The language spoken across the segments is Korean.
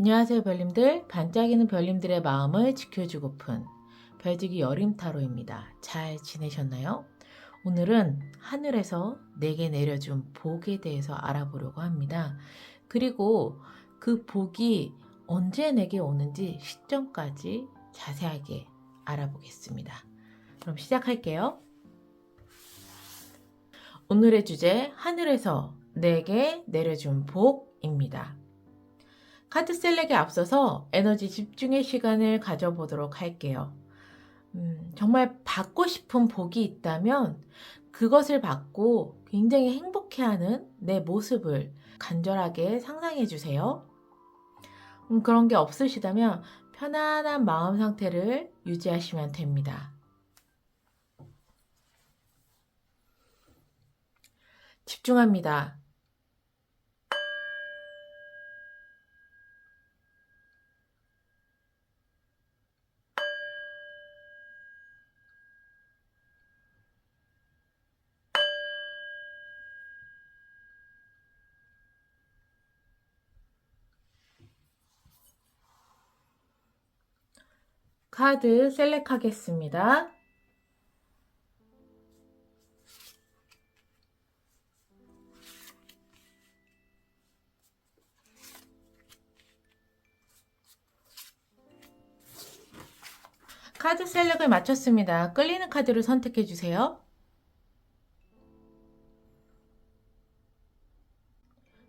안녕하세요 별님들. 반짝이는 별님들의 마음을 지켜주고픈 별지기 여림타로입니다. 잘 지내셨나요? 오늘은 하늘에서 내게 내려준 복에 대해서 알아보려고 합니다. 그리고 그 복이 언제 내게 오는지 시점까지 자세하게 알아보겠습니다. 그럼 시작할게요. 오늘의 주제, 하늘에서 내게 내려준 복입니다. 카드 셀렉에 앞서서 에너지 집중의 시간을 가져보도록 할게요. 정말 받고 싶은 복이 있다면 그것을 받고 굉장히 행복해하는 내 모습을 간절하게 상상해 주세요. 그런 게 없으시다면 편안한 마음 상태를 유지하시면 됩니다. 집중합니다. 카드 셀렉하겠습니다. 카드 셀렉을 마쳤습니다. 끌리는 카드를 선택해 주세요.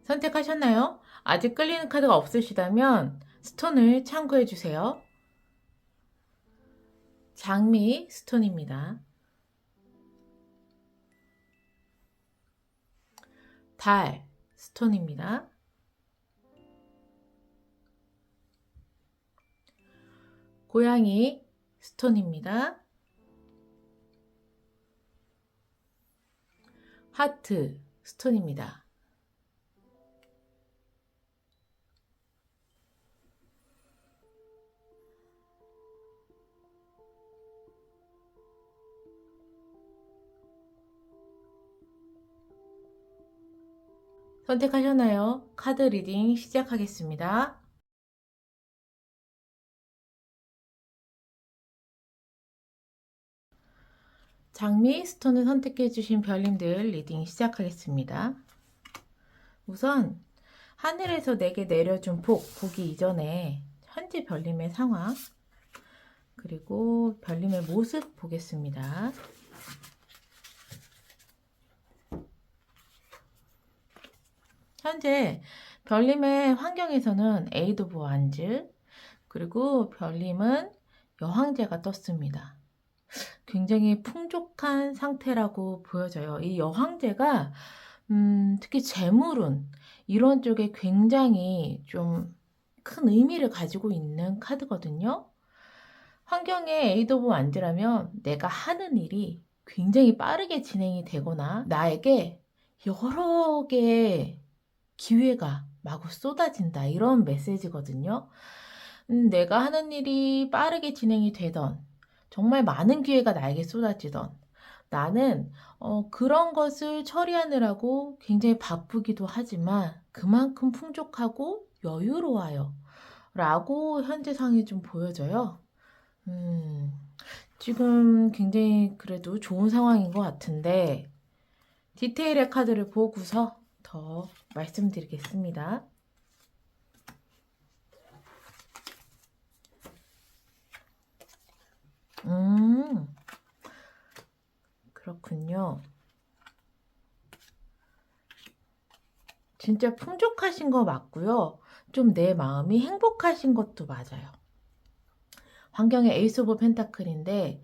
선택하셨나요? 아직 끌리는 카드가 없으시다면 스톤을 참고해 주세요. 장미 스톤입니다. 달 스톤입니다. 고양이 스톤입니다. 하트 스톤입니다. 선택하셨나요? 카드 리딩 시작하겠습니다. 장미 스톤을 선택해 주신 별님들 리딩 시작하겠습니다. 우선 하늘에서 내게 내려준 복이 이전에 현재 별님의 상황 그리고 별님의 모습 보겠습니다. 현재 별님의 환경에서는 에이드 오브 완즈 그리고 별님은 여황제가 떴습니다. 굉장히 풍족한 상태라고 보여져요. 이 여황제가 특히 재물운 이런 쪽에 굉장히 좀 큰 의미를 가지고 있는 카드거든요. 환경에 에이드 오브 완즈라면 내가 하는 일이 굉장히 빠르게 진행이 되거나 나에게 여러 개의 기회가 마구 쏟아진다 이런 메시지거든요. 내가 하는 일이 빠르게 진행이 되던 정말 많은 기회가 나에게 쏟아지던 나는 그런 것을 처리하느라고 굉장히 바쁘기도 하지만 그만큼 풍족하고 여유로워요 라고 현재 상황이 좀 보여져요. 지금 굉장히 그래도 좋은 상황인 것 같은데 디테일의 카드를 보고서 더 말씀드리겠습니다. 그렇군요. 진짜 풍족하신 거 맞고요. 좀 내 마음이 행복하신 것도 맞아요. 환경의 에이스 오브 펜타클인데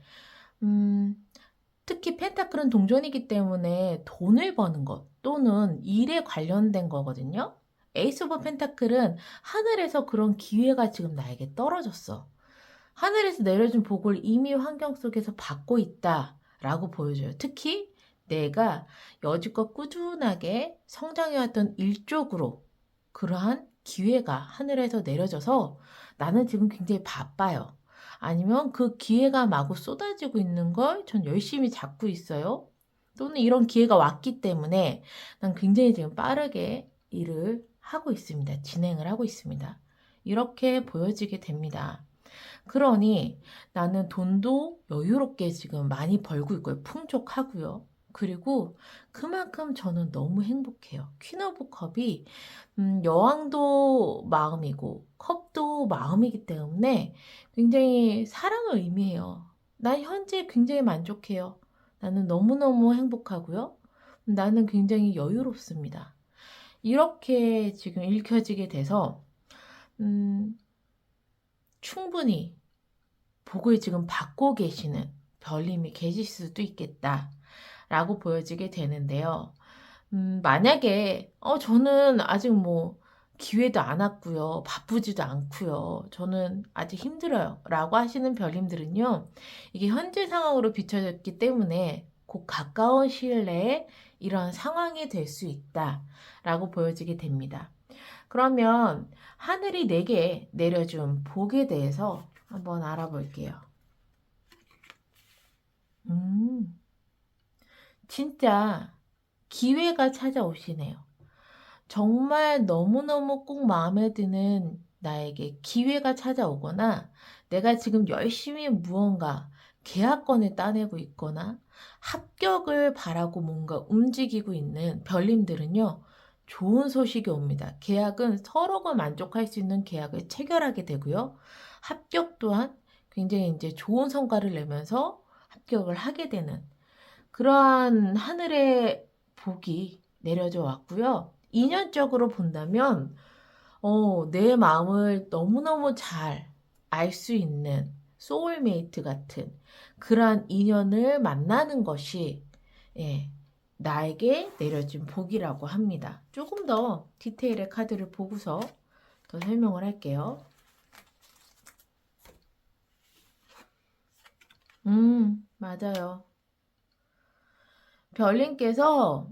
특히 펜타클은 동전이기 때문에 돈을 버는 것 또는 일에 관련된 거거든요. 에이스 오브 펜타클은 하늘에서 그런 기회가 지금 나에게 떨어졌어. 하늘에서 내려준 복을 이미 환경 속에서 받고 있다라고 보여줘요. 특히 내가 여지껏 꾸준하게 성장해왔던 일 쪽으로 그러한 기회가 하늘에서 내려져서 나는 지금 굉장히 바빠요. 아니면 그 기회가 마구 쏟아지고 있는 걸 전 열심히 잡고 있어요. 또는 이런 기회가 왔기 때문에 난 굉장히 지금 빠르게 일을 하고 있습니다. 진행을 하고 있습니다. 이렇게 보여지게 됩니다. 그러니 나는 돈도 여유롭게 지금 많이 벌고 있고요. 풍족하고요. 그리고 그만큼 저는 너무 행복해요. 퀸 오브 컵이 여왕도 마음이고 컵도 마음이기 때문에 굉장히 사랑을 의미해요. 난 현재 굉장히 만족해요. 나는 너무너무 행복하고요. 나는 굉장히 여유롭습니다. 이렇게 지금 읽혀지게 돼서 충분히 복을 지금 받고 계시는 별님이 계실 수도 있겠다 라고 보여지게 되는데요. 만약에 저는 아직 뭐 기회도 안 왔고요. 바쁘지도 않고요. 저는 아직 힘들어요 라고 하시는 별님들은요. 이게 현재 상황으로 비춰졌기 때문에 곧 가까운 시일 내에 이런 상황이 될 수 있다 라고 보여지게 됩니다. 그러면 하늘이 내게 내려준 복에 대해서 한번 알아볼게요. 진짜 기회가 찾아오시네요. 정말 너무너무 꼭 마음에 드는 나에게 기회가 찾아오거나 내가 지금 열심히 무언가 계약건을 따내고 있거나 합격을 바라고 뭔가 움직이고 있는 별님들은요. 좋은 소식이 옵니다. 계약은 서로가 만족할 수 있는 계약을 체결하게 되고요. 합격 또한 굉장히 이제 좋은 성과를 내면서 합격을 하게 되는 그러한 하늘의 복이 내려져 왔고요. 인연적으로 본다면 내 마음을 너무너무 잘 알 수 있는 소울메이트 같은 그러한 인연을 만나는 것이 예, 나에게 내려진 복이라고 합니다. 조금 더 디테일의 카드를 보고서 더 설명을 할게요. 맞아요. 별님께서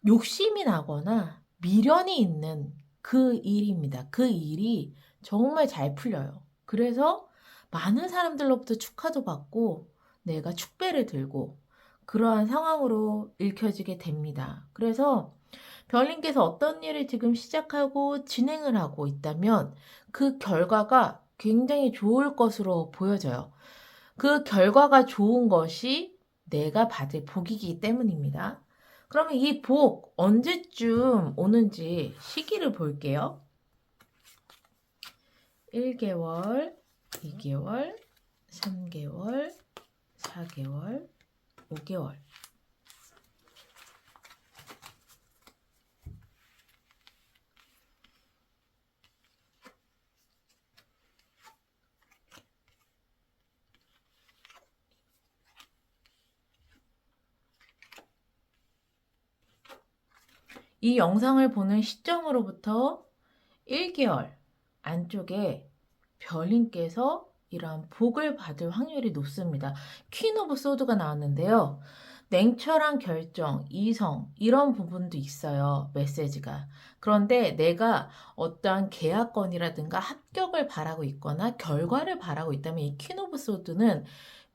욕심이 나거나 미련이 있는 그 일입니다. 그 일이 정말 잘 풀려요. 그래서 많은 사람들로부터 축하도 받고 내가 축배를 들고 그러한 상황으로 읽혀지게 됩니다. 그래서 별님께서 어떤 일을 지금 시작하고 진행을 하고 있다면 그 결과가 굉장히 좋을 것으로 보여져요. 그 결과가 좋은 것이 내가 받을 복이기 때문입니다. 그러면 이 복 언제쯤 오는지 시기를 볼게요. 1개월, 2개월, 3개월, 4개월, 5개월. 이 영상을 보는 시점으로부터 1개월 안쪽에 별님께서 이러한 복을 받을 확률이 높습니다. 퀸 오브 소드가 나왔는데요. 냉철한 결정, 이성 이런 부분도 있어요. 메시지가. 그런데 내가 어떠한 계약건이라든가 합격을 바라고 있거나 결과를 바라고 있다면 이 퀸 오브 소드는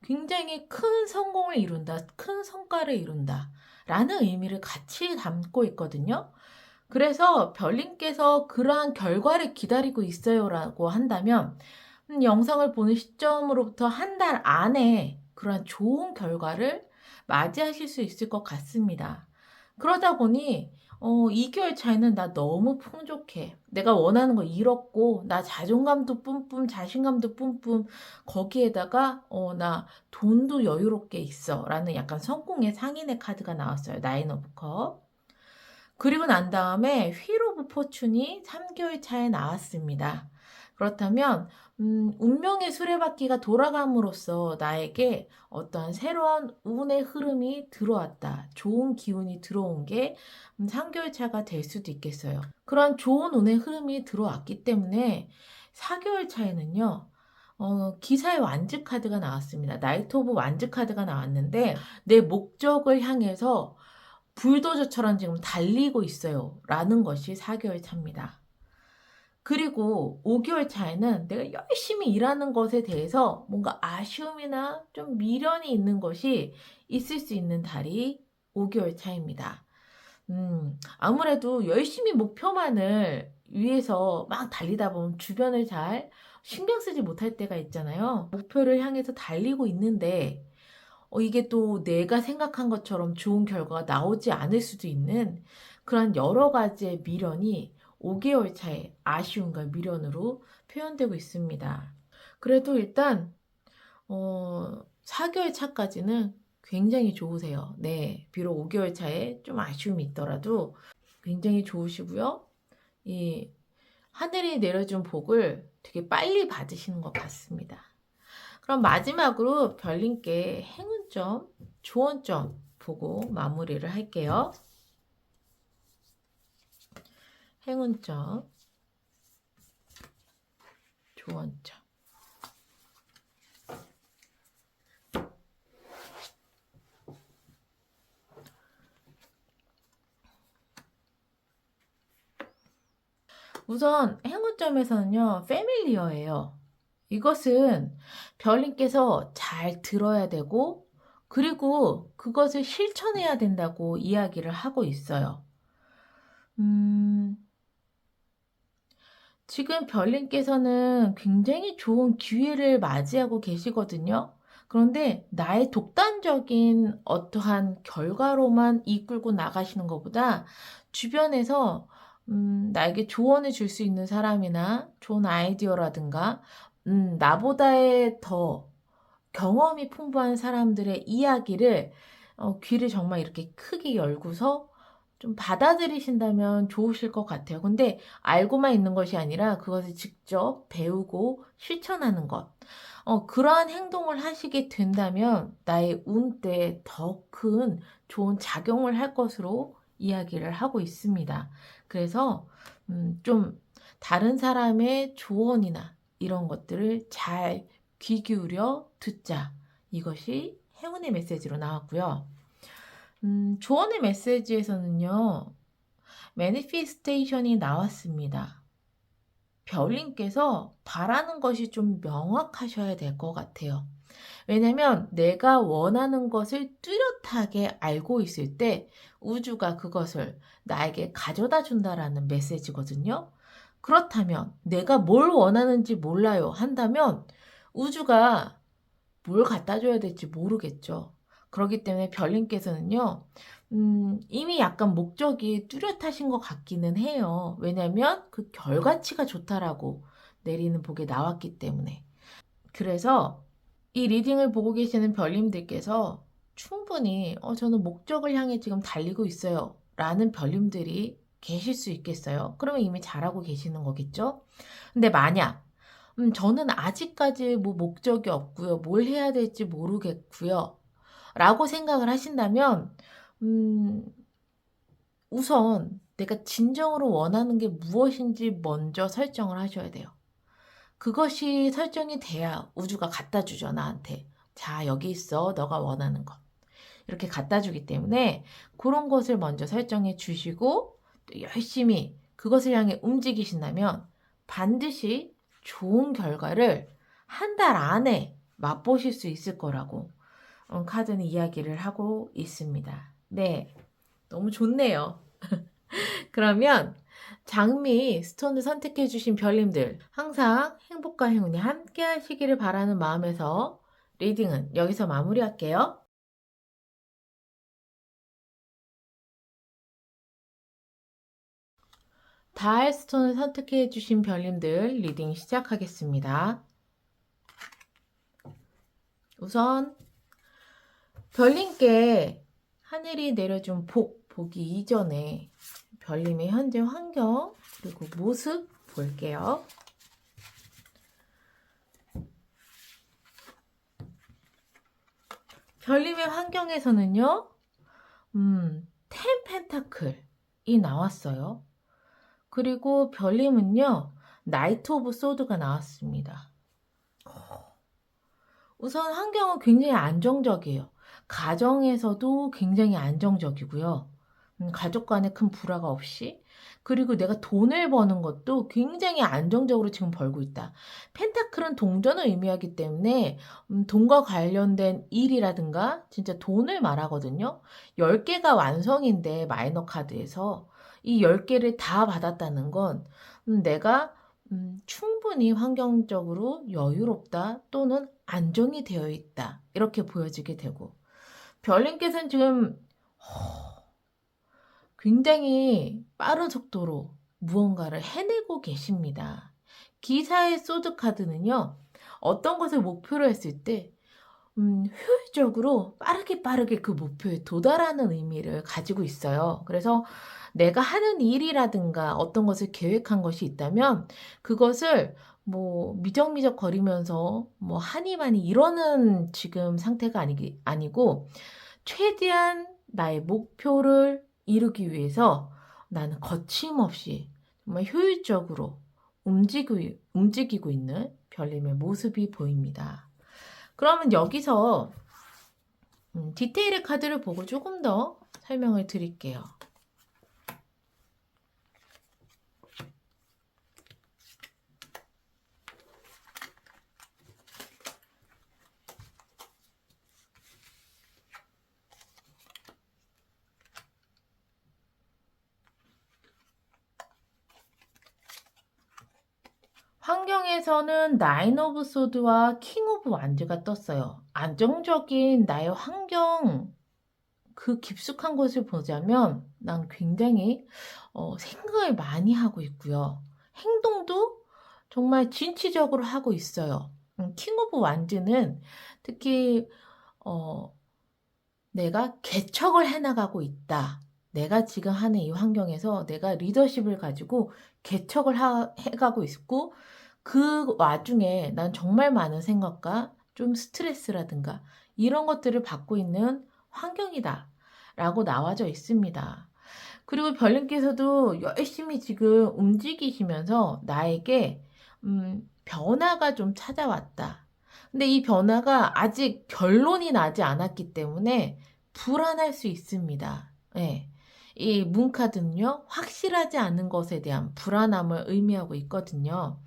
굉장히 큰 성공을 이룬다, 큰 성과를 이룬다 라는 의미를 같이 담고 있거든요. 그래서 별님께서 그러한 결과를 기다리고 있어요 라고 한다면 영상을 보는 시점으로부터 한 달 안에 그러한 좋은 결과를 맞이하실 수 있을 것 같습니다. 그러다 보니 2개월 차이는 나 너무 풍족해. 내가 원하는 거 이뤘고 나 자존감도 뿜뿜 자신감도 뿜뿜 거기에다가 나 돈도 여유롭게 있어 라는 약간 성공의 상인의 카드가 나왔어요. 나인 오브 컵. 그리고 난 다음에 휠 오브 포춘이 3개월 차에 나왔습니다. 그렇다면 운명의 수레바퀴가 돌아감으로써 나에게 어떠한 새로운 운의 흐름이 들어왔다. 좋은 기운이 들어온 게 3개월 차가 될 수도 있겠어요. 그런 좋은 운의 흐름이 들어왔기 때문에 4개월 차에는요. 기사의 완즈 카드가 나왔습니다. 나이트 오브 완즈 카드가 나왔는데 내 목적을 향해서 불도저처럼 지금 달리고 있어요. 라는 것이 4개월 차입니다. 그리고 5개월 차에는 내가 열심히 일하는 것에 대해서 뭔가 아쉬움이나 좀 미련이 있는 것이 있을 수 있는 달이 5개월 차입니다. 아무래도 열심히 목표만을 위해서 막 달리다 보면 주변을 잘 신경 쓰지 못할 때가 있잖아요. 목표를 향해서 달리고 있는데 이게 또 내가 생각한 것처럼 좋은 결과가 나오지 않을 수도 있는 그런 여러 가지의 미련이 5개월 차의 아쉬움과 미련으로 표현되고 있습니다. 그래도 일단 4개월 차까지는 굉장히 좋으세요. 네, 비록 5개월 차에 좀 아쉬움이 있더라도 굉장히 좋으시고요. 이 하늘이 내려준 복을 되게 빨리 받으시는 것 같습니다. 그럼 마지막으로 별님께 행운점, 조언점 보고 마무리를 할게요. 행운점, 조언점. 우선 행운점에서는요, 패밀리어예요. 이것은 별님께서 잘 들어야 되고, 그리고 그것을 실천해야 된다고 이야기를 하고 있어요. 지금 별님께서는 굉장히 좋은 기회를 맞이하고 계시거든요. 그런데 나의 독단적인 어떠한 결과로만 이끌고 나가시는 것보다 주변에서 나에게 조언을 줄 수 있는 사람이나 좋은 아이디어라든가 나보다의 더 경험이 풍부한 사람들의 이야기를 귀를 정말 이렇게 크게 열고서 좀 받아들이신다면 좋으실 것 같아요. 근데 알고만 있는 것이 아니라 그것을 직접 배우고 실천하는 것. 그러한 행동을 하시게 된다면 나의 운때에 더 큰 좋은 작용을 할 것으로 이야기를 하고 있습니다. 그래서 좀 다른 사람의 조언이나 이런 것들을 잘 귀 기울여 듣자. 이것이 행운의 메시지로 나왔고요. 조언의 메시지에서는요, 매니피스테이션이 나왔습니다. 별님께서 바라는 것이 좀 명확하셔야 될 것 같아요. 왜냐면 내가 원하는 것을 뚜렷하게 알고 있을 때 우주가 그것을 나에게 가져다 준다라는 메시지거든요. 그렇다면 내가 뭘 원하는지 몰라요 한다면 우주가 뭘 갖다 줘야 될지 모르겠죠. 그렇기 때문에 별님께서는요, 이미 약간 목적이 뚜렷하신 것 같기는 해요. 왜냐면 그 결과치가 좋다라고 내리는 복에 나왔기 때문에. 그래서 이 리딩을 보고 계시는 별님들께서 충분히 저는 목적을 향해 지금 달리고 있어요. 라는 별님들이 계실 수 있겠어요. 그러면 이미 잘하고 계시는 거겠죠? 근데 만약 저는 아직까지 뭐 목적이 없고요. 뭘 해야 될지 모르겠고요. 라고 생각을 하신다면, 우선 내가 진정으로 원하는 게 무엇인지 먼저 설정을 하셔야 돼요. 그것이 설정이 돼야 우주가 갖다 주죠, 나한테. 자, 여기 있어. 너가 원하는 것. 이렇게 갖다 주기 때문에 그런 것을 먼저 설정해 주시고 또 열심히 그것을 향해 움직이신다면 반드시 좋은 결과를 한 달 안에 맛보실 수 있을 거라고 카드는 이야기를 하고 있습니다. 네, 너무 좋네요. 그러면 장미 스톤을 선택해 주신 별님들 항상 행복과 행운이 함께 하시기를 바라는 마음에서 리딩은 여기서 마무리할게요. 달 스톤을 선택해 주신 별님들 리딩 시작하겠습니다. 우선 별님께 하늘이 내려준 보기 이전에 별님의 현재 환경 그리고 모습 볼게요. 별님의 환경에서는요, 텐 펜타클이 나왔어요. 그리고 별님은요, 나이트 오브 소드가 나왔습니다. 우선 환경은 굉장히 안정적이에요. 가정에서도 굉장히 안정적이고요. 가족 간에 큰 불화가 없이, 그리고 내가 돈을 버는 것도 굉장히 안정적으로 지금 벌고 있다. 펜타클은 동전을 의미하기 때문에 돈과 관련된 일이라든가 진짜 돈을 말하거든요. 10개가 완성인데 마이너 카드에서 이 10개를 다 받았다는 건 내가 충분히 환경적으로 여유롭다 또는 안정이 되어 있다 이렇게 보여지게 되고, 별님께서는 지금 굉장히 빠른 속도로 무언가를 해내고 계십니다. 기사의 소드 카드는요, 어떤 것을 목표로 했을 때 효율적으로 빠르게 그 목표에 도달하는 의미를 가지고 있어요. 그래서 내가 하는 일이라든가 어떤 것을 계획한 것이 있다면 그것을 뭐 미적미적 거리면서 뭐 하니마니 이러는 지금 상태가 아니고 최대한 나의 목표를 이루기 위해서 나는 거침없이 정말 효율적으로 움직이고 있는 별님의 모습이 보입니다. 그러면 여기서 디테일의 카드를 보고 조금 더 설명을 드릴게요. 환경에서는 나인 오브 소드와 킹 오브 완즈가 떴어요. 안정적인 나의 환경, 그 깊숙한 것을 보자면 난 굉장히 생각을 많이 하고 있고요. 행동도 정말 진취적으로 하고 있어요. 킹 오브 완즈는 특히 내가 개척을 해나가고 있다. 내가 지금 하는 이 환경에서 내가 리더십을 가지고 개척을 해가고 있고, 그 와중에 난 정말 많은 생각과 좀 스트레스라든가 이런 것들을 받고 있는 환경이다 라고 나와져 있습니다. 그리고 별님께서도 열심히 지금 움직이시면서 나에게 변화가 좀 찾아왔다. 근데 이 변화가 아직 결론이 나지 않았기 때문에 불안할 수 있습니다. 네. 이 문카드는요, 확실하지 않은 것에 대한 불안함을 의미하고 있거든요.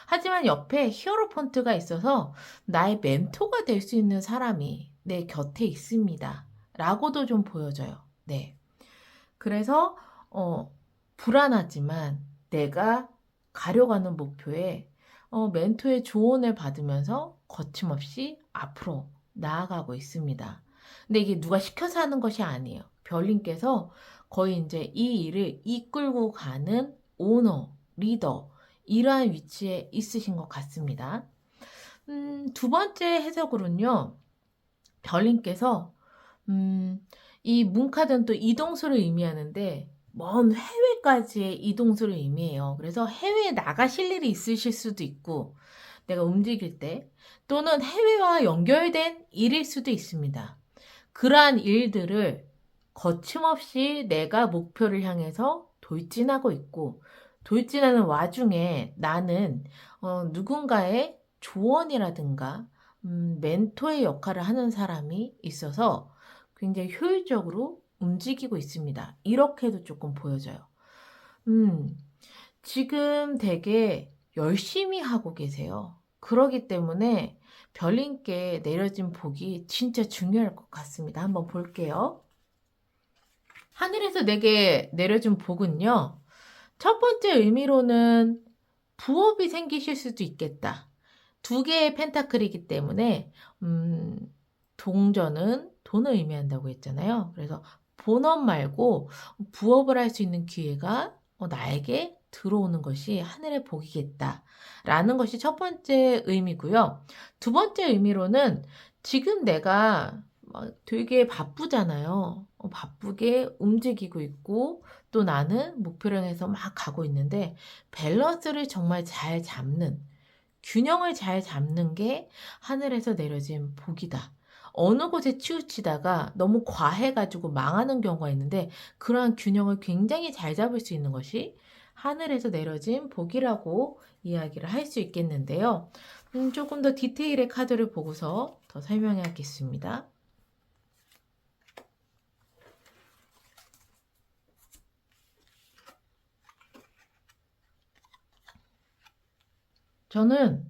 하지만 옆에 히어로폰트가 있어서 나의 멘토가 될 수 있는 사람이 내 곁에 있습니다. 라고도 좀 보여져요. 네. 그래서, 불안하지만 내가 가려가는 목표에 멘토의 조언을 받으면서 거침없이 앞으로 나아가고 있습니다. 근데 이게 누가 시켜서 하는 것이 아니에요. 별님께서 거의 이제 이 일을 이끌고 가는 오너, 리더, 이러한 위치에 있으신 것 같습니다. 두 번째 해석으로는요, 별님께서, 이 문카드는 또 이동수를 의미하는데, 먼 해외까지의 이동수를 의미해요. 그래서 해외에 나가실 일이 있으실 수도 있고, 내가 움직일 때, 또는 해외와 연결된 일일 수도 있습니다. 그러한 일들을 거침없이 내가 목표를 향해서 돌진하고 있고, 돌진하는 와중에 나는 누군가의 조언이라든가 멘토의 역할을 하는 사람이 있어서 굉장히 효율적으로 움직이고 있습니다. 이렇게도 조금 보여져요. 지금 되게 열심히 하고 계세요. 그러기 때문에 별님께 내려진 복이 진짜 중요할 것 같습니다. 한번 볼게요. 하늘에서 내게 내려준 복은요, 첫 번째 의미로는 부업이 생기실 수도 있겠다. 두 개의 펜타클이기 때문에 동전은 돈을 의미한다고 했잖아요. 그래서 본업 말고 부업을 할 수 있는 기회가 나에게 들어오는 것이 하늘의 복이겠다 라는 것이 첫 번째 의미고요. 두 번째 의미로는 지금 내가 되게 바쁘잖아요. 바쁘게 움직이고 있고 또 나는 목표를 향해서 막 가고 있는데 밸런스를 정말 잘 잡는, 균형을 잘 잡는 게 하늘에서 내려진 복이다. 어느 곳에 치우치다가 너무 과해가지고 망하는 경우가 있는데 그러한 균형을 굉장히 잘 잡을 수 있는 것이 하늘에서 내려진 복이라고 이야기를 할 수 있겠는데요. 조금 더 디테일의 카드를 보고서 더 설명하겠습니다. 저는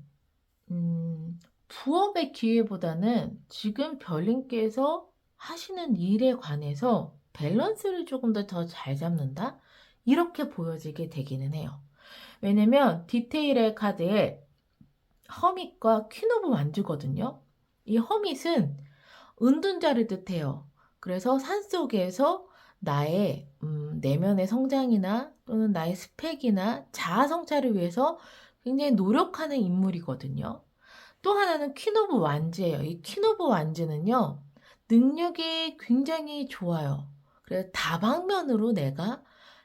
부업의 기회보다는 지금 별님께서 하시는 일에 관해서 밸런스를 조금 더 잘 잡는다? 이렇게 보여지게 되기는 해요. 왜냐면 디테일의 카드에 허밋과 퀸 오브 완주거든요. 이 허밋은 은둔자를 뜻해요. 그래서 산속에서 나의 내면의 성장이나 또는 나의 스펙이나 자아 성찰을 위해서 굉장히 노력하는 인물이거든요. 또 하나는 퀸 오브 완즈예요. 이 퀸 오브 완즈는요, 능력이 굉장히 좋아요. 그래서 다방면으로 내가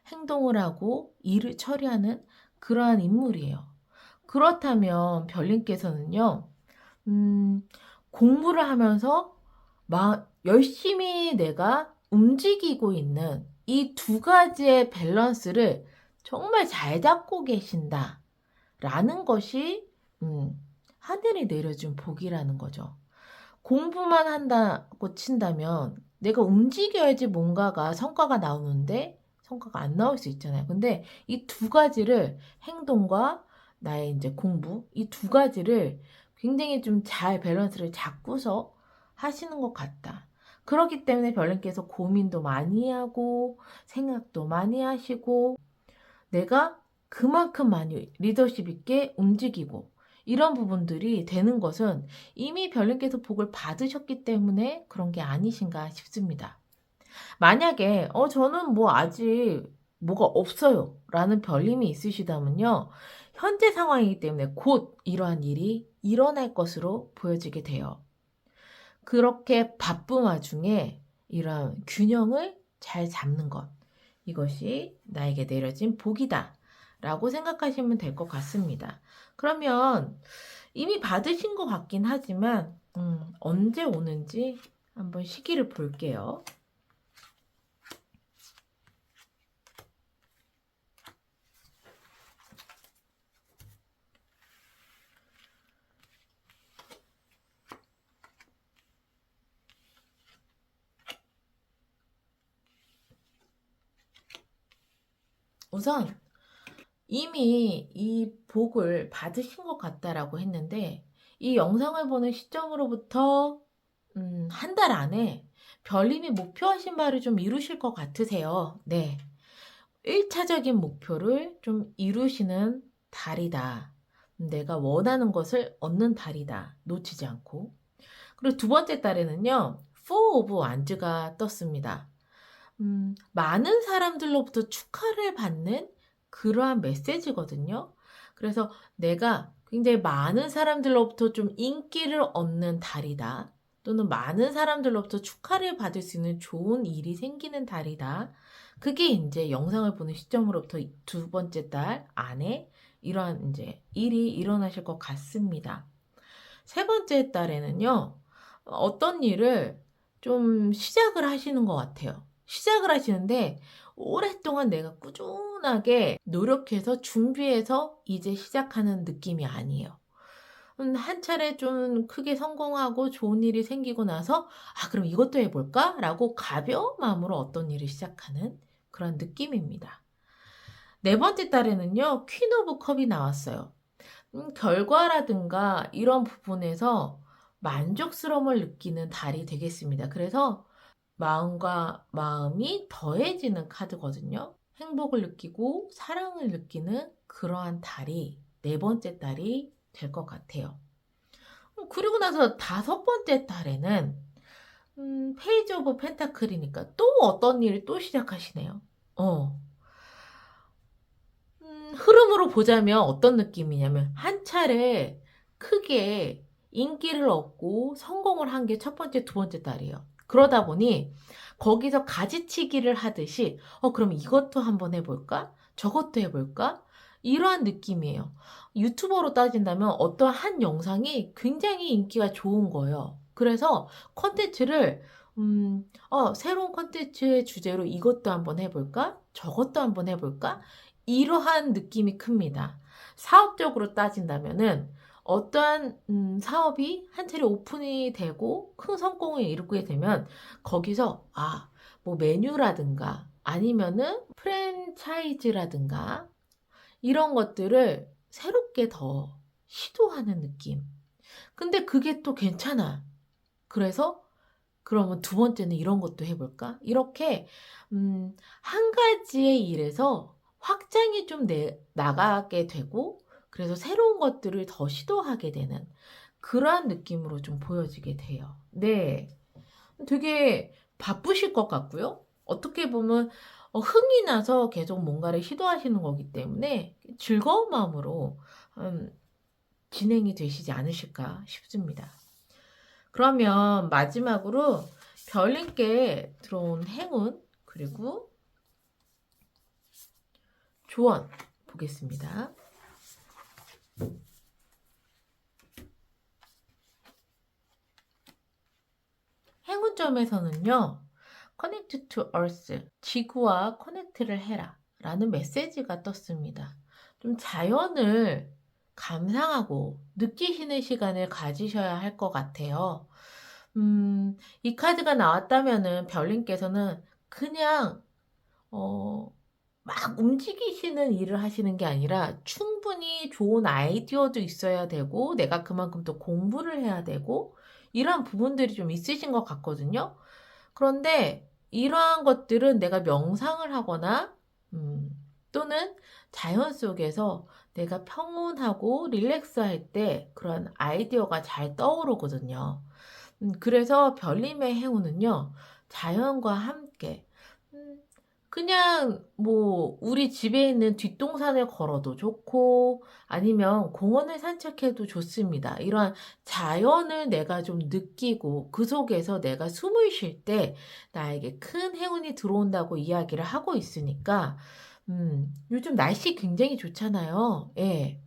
행동을 하고 일을 처리하는 그러한 인물이에요. 그렇다면 별님께서는요, 공부를 하면서 열심히 내가 움직이고 있는 이 두 가지의 밸런스를 정말 잘 잡고 계신다. 라는 것이, 하늘이 내려준 복이라는 거죠. 공부만 한다고 친다면 내가 움직여야지 뭔가가 성과가 나오는데 성과가 안 나올 수 있잖아요. 근데 이 두 가지를 행동과 나의 이제 공부 이 두 가지를 굉장히 좀 잘 밸런스를 잡고서 하시는 것 같다. 그렇기 때문에 별님께서 고민도 많이 하고 생각도 많이 하시고 내가 그만큼 많이 리더십 있게 움직이고 이런 부분들이 되는 것은 이미 별님께서 복을 받으셨기 때문에 그런 게 아니신가 싶습니다. 만약에 저는 뭐 아직 뭐가 없어요 라는 별님이 있으시다면요. 현재 상황이기 때문에 곧 이러한 일이 일어날 것으로 보여지게 돼요. 그렇게 바쁜 와중에 이런 균형을 잘 잡는 것, 이것이 나에게 내려진 복이다 라고 생각하시면 될 것 같습니다. 그러면 이미 받으신 것 같긴 하지만 언제 오는지 한번 시기를 볼게요. 우선 이미 이 복을 받으신 것 같다라고 했는데 이 영상을 보는 시점으로부터 한 달 안에 별님이 목표하신 바를 좀 이루실 것 같으세요. 네. 1차적인 목표를 좀 이루시는 달이다. 내가 원하는 것을 얻는 달이다. 놓치지 않고. 그리고 두 번째 달에는요. Four of Wands가 떴습니다. 많은 사람들로부터 축하를 받는 그러한 메시지거든요. 그래서 내가 굉장히 많은 사람들로부터 좀 인기를 얻는 달이다. 또는 많은 사람들로부터 축하를 받을 수 있는 좋은 일이 생기는 달이다. 그게 이제 영상을 보는 시점으로부터 두 번째 달 안에 이러한 이제 일이 일어나실 것 같습니다. 세 번째 달에는요, 어떤 일을 좀 시작을 하시는 것 같아요. 시작을 하시는데 오랫동안 내가 꾸준하게 노력해서 준비해서 이제 시작하는 느낌이 아니에요. 한 차례 좀 크게 성공하고 좋은 일이 생기고 나서 그럼 이것도 해볼까? 라고 가벼운 마음으로 어떤 일을 시작하는 그런 느낌입니다. 네 번째 달에는요. 퀸 오브 컵이 나왔어요. 결과라든가 이런 부분에서 만족스러움을 느끼는 달이 되겠습니다. 그래서 마음과 마음이 더해지는 카드거든요. 행복을 느끼고 사랑을 느끼는 그러한 달이 네 번째 달이 될 것 같아요. 그리고 나서 다섯 번째 달에는 페이지 오브 펜타클이니까 또 어떤 일을 또 시작하시네요. 흐름으로 보자면 어떤 느낌이냐면 한 차례 크게 인기를 얻고 성공을 한 게 첫 번째, 두 번째 달이에요. 그러다 보니 거기서 가지치기를 하듯이 그럼 이것도 한번 해볼까? 저것도 해볼까? 이러한 느낌이에요. 유튜버로 따진다면 어떤 한 영상이 굉장히 인기가 좋은 거예요. 그래서 컨텐츠를 새로운 컨텐츠의 주제로 이것도 한번 해볼까? 저것도 한번 해볼까? 이러한 느낌이 큽니다. 사업적으로 따진다면은 어떠한 사업이 한 차례 오픈이 되고 큰 성공을 이루게 되면 거기서 뭐 메뉴라든가 아니면은 프랜차이즈라든가 이런 것들을 새롭게 더 시도하는 느낌. 근데 그게 또 괜찮아. 그래서 그러면 두 번째는 이런 것도 해볼까? 이렇게 한 가지의 일에서 확장이 좀 나가게 되고 그래서 새로운 것들을 더 시도하게 되는 그러한 느낌으로 좀 보여지게 돼요. 네. 되게 바쁘실 것 같고요. 어떻게 보면 흥이 나서 계속 뭔가를 시도하시는 거기 때문에 즐거운 마음으로 음, 진행이 되시지 않으실까 싶습니다. 그러면 마지막으로 별님께 들어온 행운 그리고 조언 보겠습니다. 행운점에서는요. Connect to Earth, 지구와 커넥트를 해라 라는 메시지가 떴습니다. 좀 자연을 감상하고 느끼시는 시간을 가지셔야 할 것 같아요. 이 카드가 나왔다면은 별님께서는 그냥 막 움직이시는 일을 하시는 게 아니라 충분히 좋은 아이디어도 있어야 되고 내가 그만큼 또 공부를 해야 되고 이러한 부분들이 좀 있으신 것 같거든요. 그런데 이러한 것들은 내가 명상을 하거나 음, 또는 자연 속에서 내가 평온하고 릴렉스할 때 그런 아이디어가 잘 떠오르거든요. 그래서 별님의 행운은요, 자연과 함께 음, 그냥 뭐 우리 집에 있는 뒷동산을 걸어도 좋고 아니면 공원을 산책해도 좋습니다. 이러한 자연을 내가 좀 느끼고 그 속에서 내가 숨을 쉴 때 나에게 큰 행운이 들어온다고 이야기를 하고 있으니까 요즘 날씨 굉장히 좋잖아요. 예.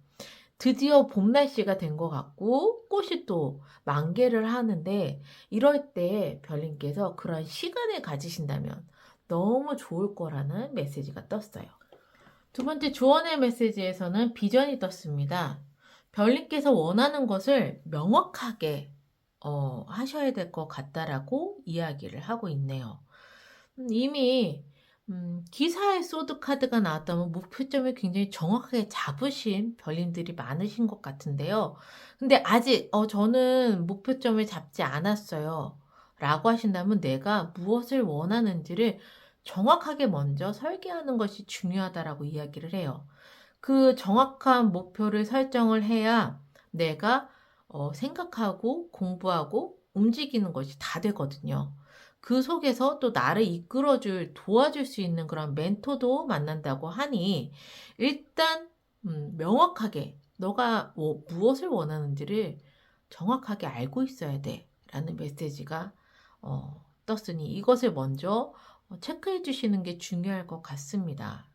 드디어 봄 날씨가 된 것 같고 꽃이 또 만개를 하는데 이럴 때 별님께서 그런 시간을 가지신다면 너무 좋을 거라는 메시지가 떴어요. 두 번째 조언의 메시지에서는 비전이 떴습니다. 별님께서 원하는 것을 명확하게 하셔야 될 것 같다라고 이야기를 하고 있네요. 이미 기사에 소드 카드가 나왔다면 목표점을 굉장히 정확하게 잡으신 별님들이 많으신 것 같은데요. 근데 아직 저는 목표점을 잡지 않았어요. 라고 하신다면 내가 무엇을 원하는지를 정확하게 먼저 설계하는 것이 중요하다라고 이야기를 해요. 그 정확한 목표를 설정을 해야 내가 생각하고 공부하고 움직이는 것이 다 되거든요. 그 속에서 또 나를 도와줄 수 있는 그런 멘토도 만난다고 하니 일단 명확하게 너가 무엇을 원하는지를 정확하게 알고 있어야 돼 라는 메시지가 떴으니 이것을 먼저 체크해 주시는 게 중요할 것 같습니다.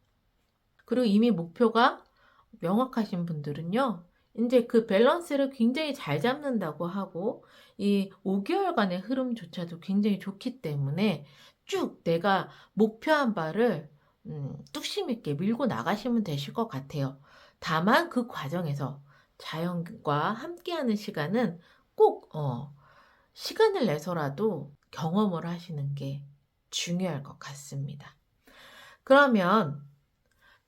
그리고 이미 목표가 명확하신 분들은요, 이제 그 밸런스를 굉장히 잘 잡는다고 하고, 이 5개월간의 흐름조차도 굉장히 좋기 때문에 쭉 내가 목표한 바를 뚝심 있게 밀고 나가시면 되실 것 같아요. 다만 그 과정에서 자연과 함께하는 시간은 꼭, 시간을 내서라도 경험을 하시는 게 중요할 것 같습니다. 그러면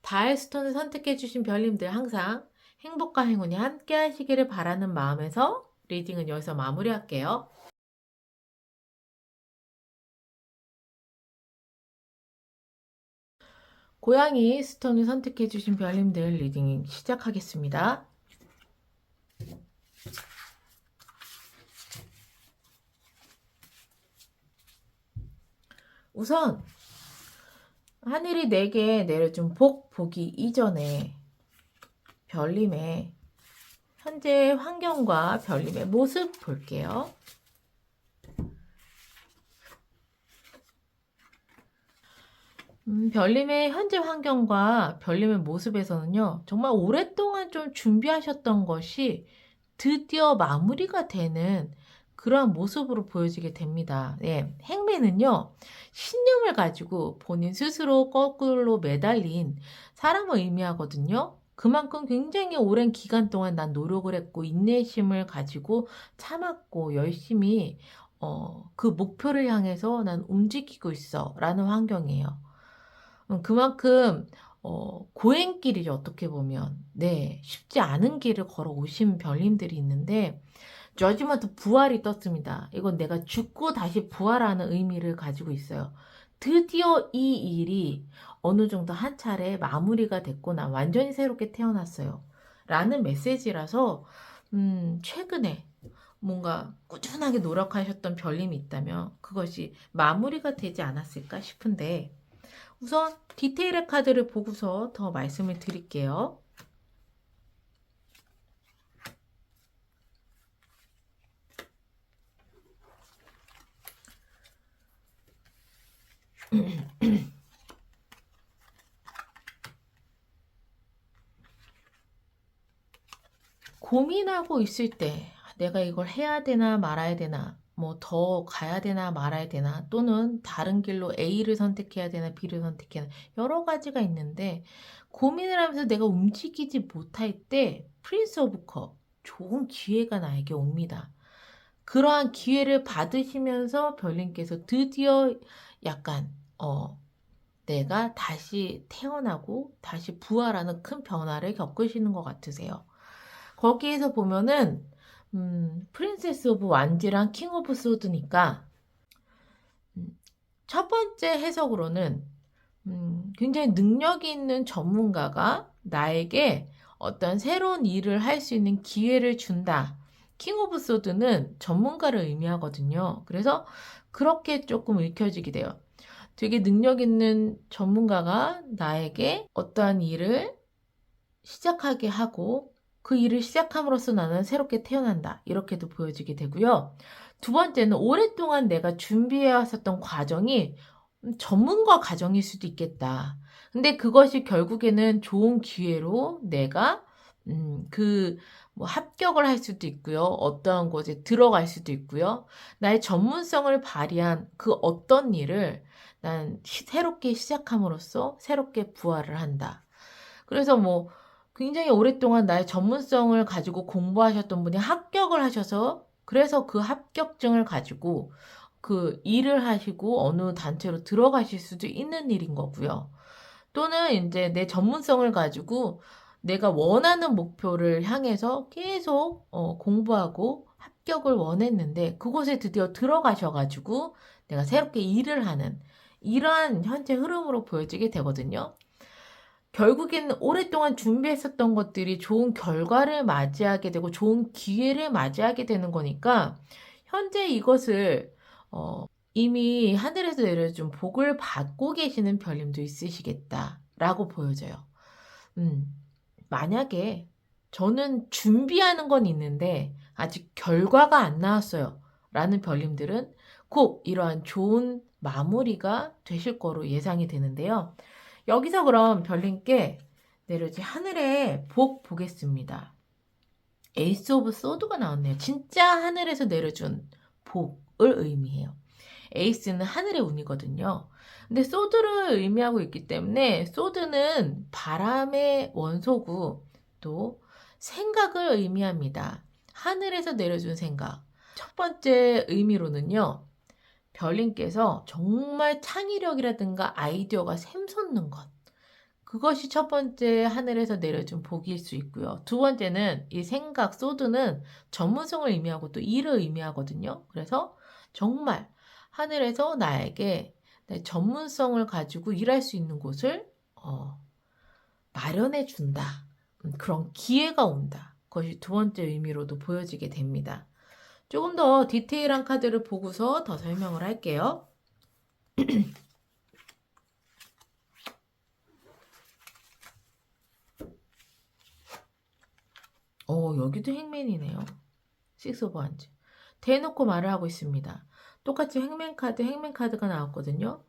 다이스톤을 선택해주신 별님들 항상 행복과 행운이 함께 하시기를 바라는 마음에서 리딩은 여기서 마무리할게요. 고양이 스톤을 선택해주신 별님들 리딩 시작하겠습니다. 우선 하늘이 내게 내려준 보기 이전에 별님의 현재 환경과 별님의 모습 볼게요. 별님의 현재 환경과 별님의 모습에서는요, 정말 오랫동안 좀 준비하셨던 것이 드디어 마무리가 되는 그러한 모습으로 보여지게 됩니다. 예, 행매는요, 신념을 가지고 본인 스스로 거꾸로 매달린 사람을 의미하거든요. 그만큼 굉장히 오랜 기간 동안 난 노력을 했고, 인내심을 가지고 참았고, 열심히, 그 목표를 향해서 난 움직이고 있어. 라는 환경이에요. 그만큼 고행길이죠, 어떻게 보면. 네, 쉽지 않은 길을 걸어오신 별님들이 있는데, 저지먼트 부활이 떴습니다. 이건 내가 죽고 다시 부활하는 의미를 가지고 있어요. 드디어 이 일이 어느 정도 한 차례 마무리가 됐고, 나 완전히 새롭게 태어났어요. 라는 메시지라서, 최근에 뭔가 꾸준하게 노력하셨던 별님이 있다면, 그것이 마무리가 되지 않았을까 싶은데, 우선 디테일의 카드를 보고서 더 말씀을 드릴게요. 고민하고 있을 때 내가 이걸 해야 되나 말아야 되나, 뭐 더 가야 되나 말아야 되나, 또는 다른 길로 A를 선택해야 되나 B를 선택해야 되나, 여러 가지가 있는데 고민을 하면서 내가 움직이지 못할 때 프린스 오브 컵, 좋은 기회가 나에게 옵니다. 그러한 기회를 받으시면서 별님께서 드디어 약간 내가 다시 태어나고 다시 부활하는 큰 변화를 겪으시는 것 같으세요. 거기에서 보면은 프린세스 오브 완지랑 킹 오브 소드니까 첫 번째 해석으로는 굉장히 능력이 있는 전문가가 나에게 어떤 새로운 일을 할 수 있는 기회를 준다. 킹 오브 소드는 전문가를 의미하거든요. 그래서 그렇게 조금 읽혀지게 돼요. 되게 능력 있는 전문가가 나에게 어떠한 일을 시작하게 하고 그 일을 시작함으로써 나는 새롭게 태어난다. 이렇게도 보여지게 되고요. 두 번째는 오랫동안 내가 준비해 왔었던 과정이 전문가 과정일 수도 있겠다. 근데 그것이 결국에는 좋은 기회로 내가 뭐 합격을 할 수도 있고요. 어떠한 곳에 들어갈 수도 있고요. 나의 전문성을 발휘한 그 어떤 일을 난 새롭게 시작함으로써 새롭게 부활을 한다. 그래서 뭐 굉장히 오랫동안 나의 전문성을 가지고 공부하셨던 분이 합격을 하셔서 그래서 그 합격증을 가지고 그 일을 하시고 어느 단체로 들어가실 수도 있는 일인 거고요. 또는 이제 내 전문성을 가지고 내가 원하는 목표를 향해서 계속 공부하고 합격을 원했는데 그곳에 드디어 들어가셔가지고 내가 새롭게 일을 하는 이러한 현재 흐름으로 보여지게 되거든요. 결국에는 오랫동안 준비했었던 것들이 좋은 결과를 맞이하게 되고 좋은 기회를 맞이하게 되는 거니까 현재 이것을 이미 하늘에서 내려준 복을 받고 계시는 별님도 있으시겠다라고 보여져요. 음, 만약에 저는 준비하는 건 있는데 아직 결과가 안 나왔어요. 라는 별님들은 꼭 이러한 좋은 마무리가 되실 거로 예상이 되는데요. 여기서 그럼 별님께 내려지 하늘의 복 보겠습니다. 에이스 오브 소드가 나왔네요. 진짜 하늘에서 내려준 복을 의미해요. 에이스는 하늘의 운이거든요. 근데 소드를 의미하고 있기 때문에 소드는 바람의 원소고 또 생각을 의미합니다. 하늘에서 내려준 생각. 첫 번째 의미로는요. 별님께서 정말 창의력이라든가 아이디어가 샘솟는 것. 그것이 첫 번째 하늘에서 내려준 복일 수 있고요. 두 번째는 이 생각, 소드는 전문성을 의미하고 또 일을 의미하거든요. 그래서 정말 하늘에서 나에게 내 전문성을 가지고 일할 수 있는 곳을 마련해 준다. 그런 기회가 온다. 그것이 두 번째 의미로도 보여지게 됩니다. 조금 더 디테일한 카드를 보고서 더 설명을 할게요. 여기도 행맨이네요. 식스 오브 원즈. 대놓고 말을 하고 있습니다. 똑같이 행맨 카드가 나왔거든요.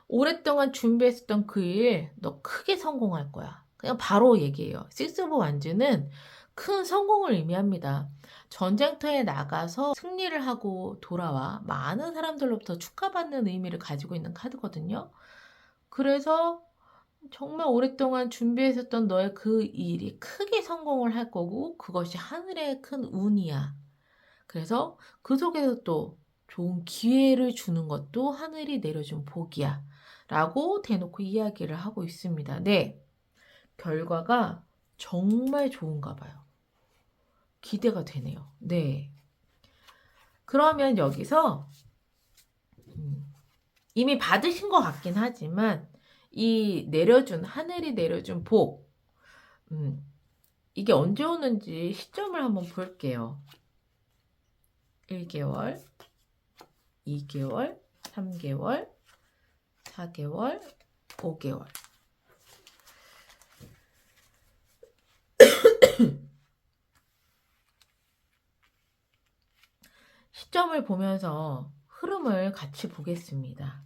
오랫동안 준비했었던 그 일, 너 크게 성공할 거야. 그냥 바로 얘기해요. 식스 오브 원즈는 큰 성공을 의미합니다. 전쟁터에 나가서 승리를 하고 돌아와 많은 사람들로부터 축하받는 의미를 가지고 있는 카드거든요. 그래서 정말 오랫동안 준비했었던 너의 그 일이 크게 성공을 할 거고 그것이 하늘의 큰 운이야. 그래서 그 속에서 또 좋은 기회를 주는 것도 하늘이 내려준 복이야. 라고 대놓고 이야기를 하고 있습니다. 네. 결과가 정말 좋은가 봐요. 기대가 되네요. 네. 그러면 여기서 이미 받으신 것 같긴 하지만 이 하늘이 내려준 복, 이게 언제 오는지 시점을 한번 볼게요. 1개월, 2개월, 3개월, 4개월, 5개월. 시점을 보면서 흐름을 같이 보겠습니다.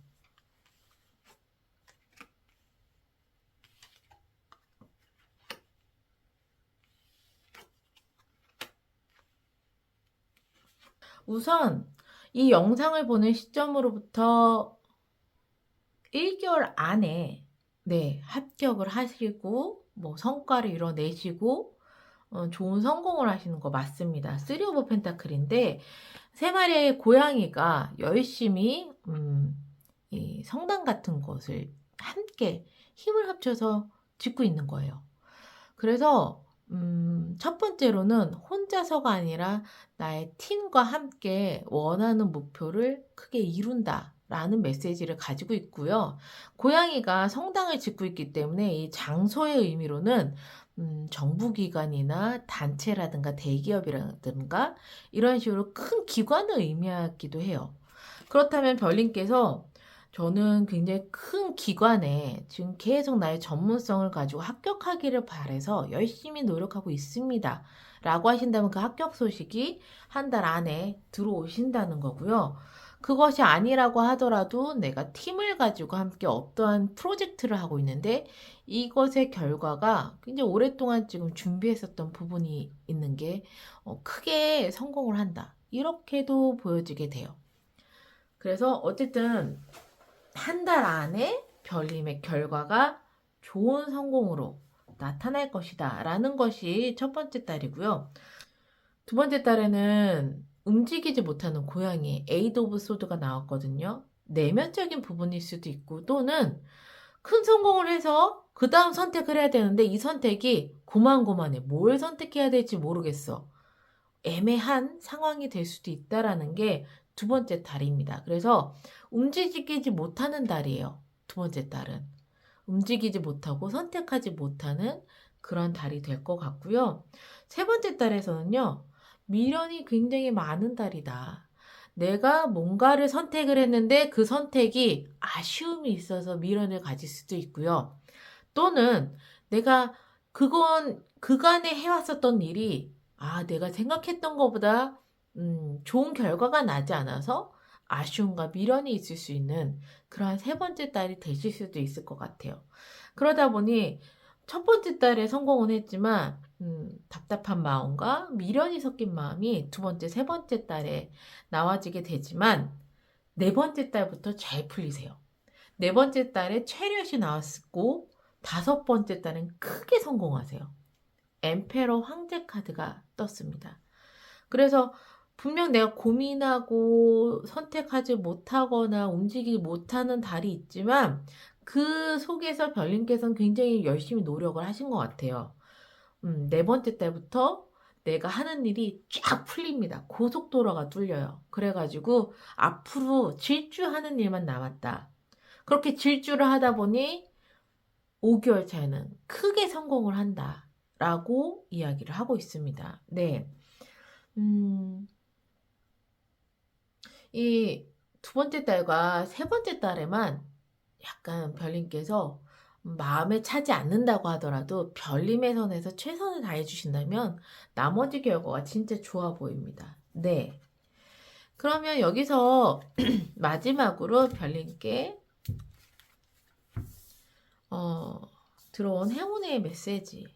우선 이 영상을 보는 시점으로부터 1개월 안에 합격을 하시고 뭐 성과를 이뤄내시고 좋은 성공을 하시는 거 맞습니다. 3 오브 펜타클인데 세 마리의 고양이가 열심히 이 성당 같은 것을 함께 힘을 합쳐서 짓고 있는 거예요. 그래서 첫 번째로는 혼자서가 아니라 나의 팀과 함께 원하는 목표를 크게 이룬다 라는 메시지를 가지고 있고요. 고양이가 성당을 짓고 있기 때문에 이 장소의 의미로는 정부기관이나 단체라든가 대기업이라든가 이런 식으로 큰 기관을 의미하기도 해요. 그렇다면 별님께서 저는 굉장히 큰 기관에 지금 계속 나의 전문성을 가지고 합격하기를 바라서 열심히 노력하고 있습니다. 라고 하신다면 그 합격 소식이 한 달 안에 들어오신다는 거고요. 그것이 아니라고 하더라도 내가 팀을 가지고 함께 어떠한 프로젝트를 하고 있는데 이것의 결과가 굉장히 오랫동안 지금 준비했었던 부분이 있는 게 크게 성공을 한다. 이렇게도 보여지게 돼요. 그래서 어쨌든 한 달 안에 별님의 결과가 좋은 성공으로 나타날 것이다 라는 것이 첫 번째 달이고요. 두 번째 달에는 움직이지 못하는 고양이 에이드 오브 소드가 나왔거든요. 내면적인 부분일 수도 있고 또는 큰 성공을 해서 그 다음 선택을 해야 되는데 이 선택이 고만고만해. 뭘 선택해야 될지 모르겠어. 애매한 상황이 될 수도 있다라는 게 두 번째 달입니다. 그래서 움직이지 못하는 달이에요. 두 번째 달은. 움직이지 못하고 선택하지 못하는 그런 달이 될 것 같고요. 세 번째 달에서는요. 미련이 굉장히 많은 달이다. 내가 뭔가를 선택을 했는데 그 선택이 아쉬움이 있어서 미련을 가질 수도 있고요. 또는 내가 그간에 해왔었던 일이 내가 생각했던 것보다 좋은 결과가 나지 않아서 아쉬움과 미련이 있을 수 있는 그러한 세 번째 달이 되실 수도 있을 것 같아요. 그러다 보니 첫 번째 달에 성공은 했지만 답답한 마음과 미련이 섞인 마음이 두 번째, 세 번째 달에 나와지게 되지만 네 번째 달부터 잘 풀리세요. 네 번째 달에 체리엇이 나왔고 다섯 번째 달은 크게 성공하세요. 엠페러 황제 카드가 떴습니다. 그래서 분명 내가 고민하고 선택하지 못하거나 움직이지 못하는 달이 있지만 그 속에서 별님께서는 굉장히 열심히 노력을 하신 것 같아요. 네 번째 달부터 내가 하는 일이 쫙 풀립니다. 고속도로가 뚫려요. 그래가지고 앞으로 질주하는 일만 남았다. 그렇게 질주를 하다 보니 5개월 차에는 크게 성공을 한다. 라고 이야기를 하고 있습니다. 네. 이 두 번째 달과 세 번째 달에만 약간 별님께서 마음에 차지 않는다고 하더라도 별님의 선에서 최선을 다해 주신다면 나머지 결과가 진짜 좋아 보입니다. 네. 그러면 여기서 마지막으로 별님께 들어온 행운의 메시지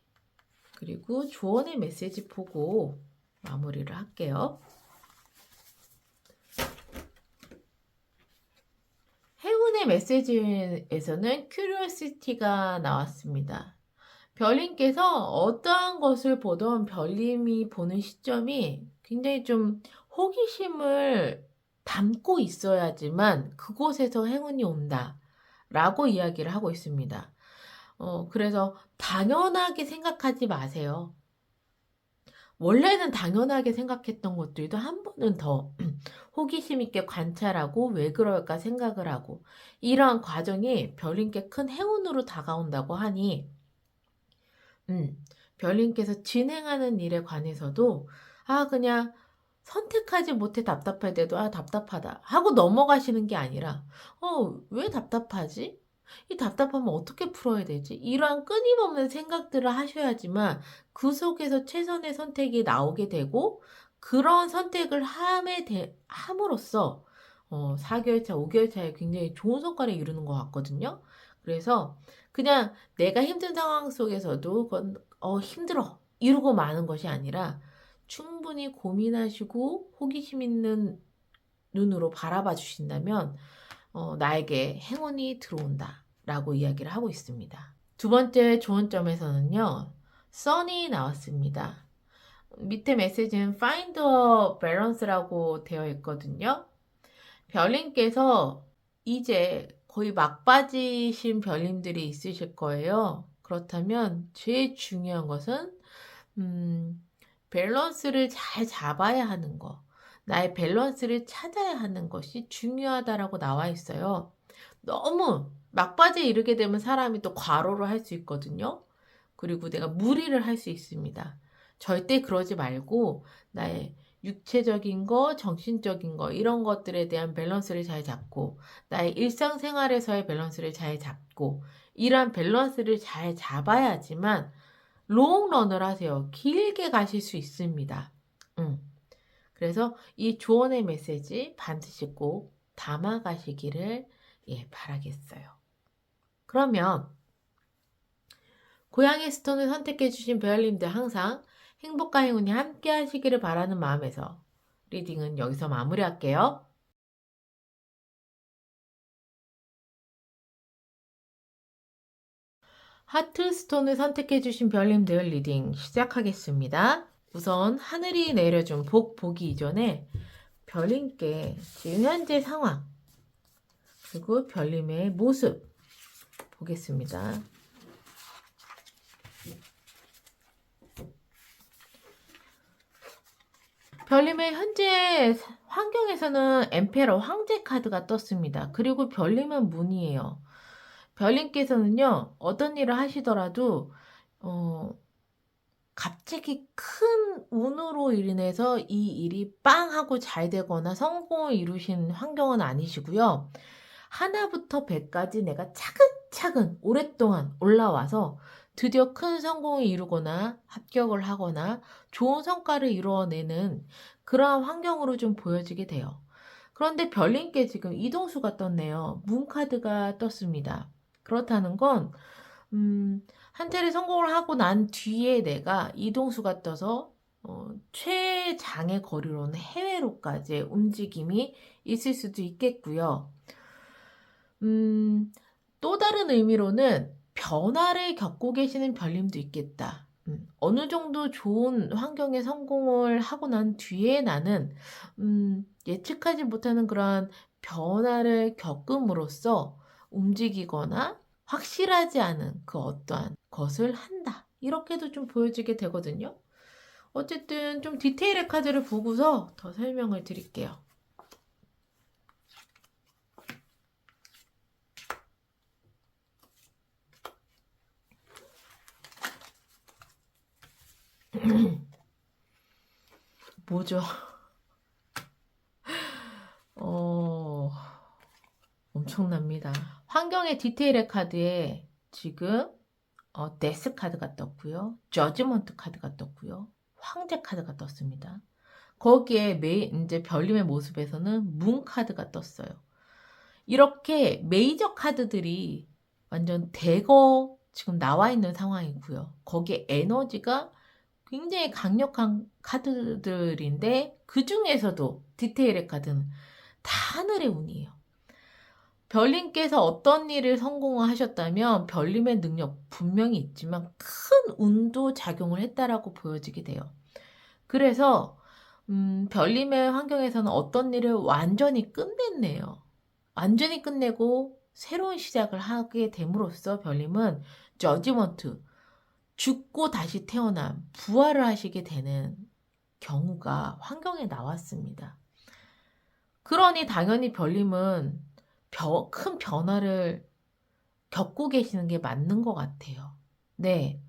그리고 조언의 메시지 보고 마무리를 할게요. 행운의 메시지에서는 큐리오시티가 나왔습니다. 별님께서 어떠한 것을 보던 별님이 보는 시점이 굉장히 좀 호기심을 담고 있어야지만 그곳에서 행운이 온다 라고 이야기를 하고 있습니다. 그래서 당연하게 생각하지 마세요. 원래는 당연하게 생각했던 것들도 한 번은 더 호기심 있게 관찰하고 왜 그럴까 생각을 하고 이러한 과정이 별님께 큰 행운으로 다가온다고 하니 음, 별님께서 진행하는 일에 관해서도 그냥 선택하지 못해 답답할 때도 답답하다 하고 넘어가시는 게 아니라 왜 답답하지? 이 답답하면 어떻게 풀어야 되지? 이러한 끊임없는 생각들을 하셔야지만 그 속에서 최선의 선택이 나오게 되고 그런 선택을 함으로써 4개월 차, 5개월 차에 굉장히 좋은 성과를 이루는 것 같거든요. 그래서 그냥 내가 힘든 상황 속에서도 그건 힘들어 이러고 마는 것이 아니라 충분히 고민하시고 호기심 있는 눈으로 바라봐 주신다면 나에게 행운이 들어온다 라고 이야기를 하고 있습니다. 두 번째 좋은 점에서는요. Sun이 나왔습니다. 밑에 메시지는 Find a Balance라고 되어 있거든요. 별님께서 이제 거의 막바지신 별님들이 있으실 거예요. 그렇다면 제일 중요한 것은 밸런스를 잘 잡아야 하는 거. 나의 밸런스를 찾아야 하는 것이 중요하다라고 나와 있어요. 너무 막바지에 이르게 되면 사람이 또 과로를 할 수 있거든요. 그리고 내가 무리를 할 수 있습니다. 절대 그러지 말고 나의 육체적인 거, 정신적인 거 이런 것들에 대한 밸런스를 잘 잡고 나의 일상생활에서의 밸런스를 잘 잡고 이러한 밸런스를 잘 잡아야지만 롱런을 하세요. 길게 가실 수 있습니다. 그래서 이 조언의 메시지 반드시 꼭 담아가시기를 바라겠어요. 그러면 고양이 스톤을 선택해주신 배열님들 항상 행복과 행운이 함께 하시기를 바라는 마음에서 리딩은 여기서 마무리할게요. 하트 스톤을 선택해주신 별님들 리딩 시작하겠습니다. 우선 하늘이 내려준 복 보기 이전에 별님께 지금 현재 상황 그리고 별님의 모습 보겠습니다. 별님의 현재 환경에서는 엠페러 황제 카드가 떴습니다. 그리고 별님은 문이에요. 별님께서는요, 어떤 일을 하시더라도, 갑자기 큰 운으로 인해서 이 일이 빵 하고 잘 되거나 성공을 이루신 환경은 아니시고요. 하나부터 100까지 내가 차근차근 오랫동안 올라와서 드디어 큰 성공을 이루거나 합격을 하거나 좋은 성과를 이루어내는 그러한 환경으로 좀 보여지게 돼요. 그런데 별님께 지금 이동수가 떴네요. 문카드가 떴습니다. 그렇다는 건 한테를 성공을 하고 난 뒤에 내가 이동수가 떠서 최장의 거리로는 해외로까지의 움직임이 있을 수도 있겠고요. 또 다른 의미로는 변화를 겪고 계시는 별님도 있겠다. 어느 정도 좋은 환경에 성공을 하고 난 뒤에 나는 예측하지 못하는 그러한 변화를 겪음으로써 움직이거나 확실하지 않은 그 어떠한 것을 한다. 이렇게도 좀 보여지게 되거든요. 어쨌든 좀 디테일의 카드를 보고서 더 설명을 드릴게요. 뭐죠? 엄청납니다. 환경의 디테일의 카드에 지금 데스 카드가 떴고요. 저지먼트 카드가 떴고요. 황제 카드가 떴습니다. 거기에 이제 별님의 모습에서는 문 카드가 떴어요. 이렇게 메이저 카드들이 완전 대거 지금 나와 있는 상황이고요. 거기에 에너지가 굉장히 강력한 카드들인데 그 중에서도 디테일의 카드는 다 하늘의 운이에요. 별님께서 어떤 일을 성공하셨다면 별님의 능력 분명히 있지만 큰 운도 작용을 했다라고 보여지게 돼요. 그래서 별님의 환경에서는 어떤 일을 완전히 끝냈네요. 완전히 끝내고 새로운 시작을 하게 됨으로써 별님은 저지먼트, 죽고 다시 태어남, 부활을 하시게 되는 경우가 환경에 나왔습니다. 그러니 당연히 별님은 큰 변화를 겪고 계시는 게 맞는 것 같아요. 네.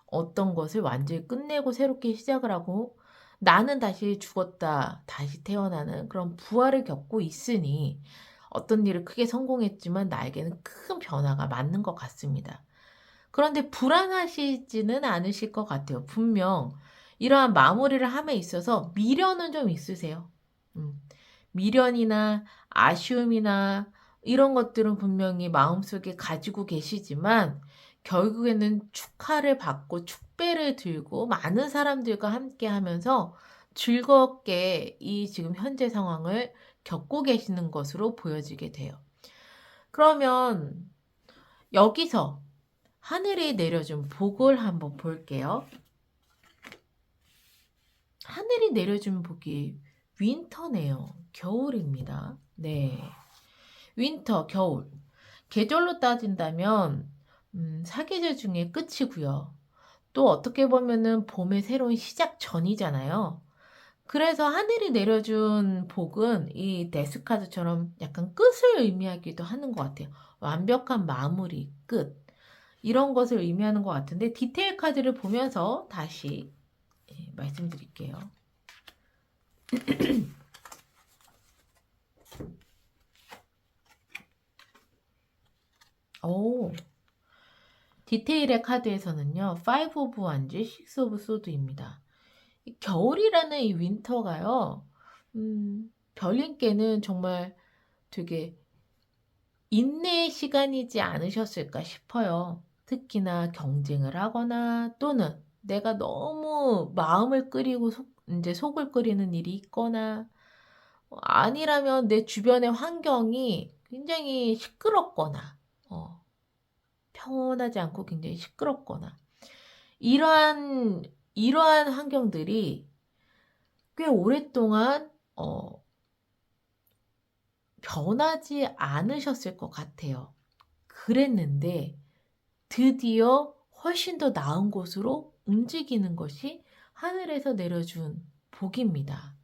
어떤 것을 완전히 끝내고 새롭게 시작을 하고 나는 다시 죽었다, 다시 태어나는 그런 부활을 겪고 있으니 어떤 일을 크게 성공했지만 나에게는 큰 변화가 맞는 것 같습니다. 그런데 불안하시지는 않으실 것 같아요. 분명 이러한 마무리를 함에 있어서 미련은 좀 있으세요. 미련이나 아쉬움이나 이런 것들은 분명히 마음속에 가지고 계시지만 결국에는 축하를 받고 축배를 들고 많은 사람들과 함께 하면서 즐겁게 이 지금 현재 상황을 겪고 계시는 것으로 보여지게 돼요. 그러면 여기서 하늘이 내려준 복을 한번 볼게요. 하늘이 내려준 복이 윈터네요. 겨울입니다. 네. 윈터, 겨울. 계절로 따진다면 사계절 중에 끝이고요. 또 어떻게 보면은 봄의 새로운 시작 전이잖아요. 그래서 하늘이 내려준 복은 이 데스카드처럼 약간 끝을 의미하기도 하는 것 같아요. 완벽한 마무리, 끝. 이런 것을 의미하는 것 같은데 디테일 카드를 보면서 다시 말씀드릴게요. 오, 디테일의 카드에서는요. 5 오브 완즈, 6 오브 소드입니다. 겨울이라는 이 윈터가요. 별님께는 정말 되게 인내의 시간이지 않으셨을까 싶어요. 특히나 경쟁을 하거나 또는 내가 너무 마음을 끓이고 이제 속을 끓이는 일이 있거나 아니라면 내 주변의 환경이 굉장히 시끄럽거나 평온하지 않고 굉장히 시끄럽거나 이러한 환경들이 꽤 오랫동안 변하지 않으셨을 것 같아요. 그랬는데 드디어 훨씬 더 나은 곳으로 움직이는 것이 하늘에서 내려준 복입니다.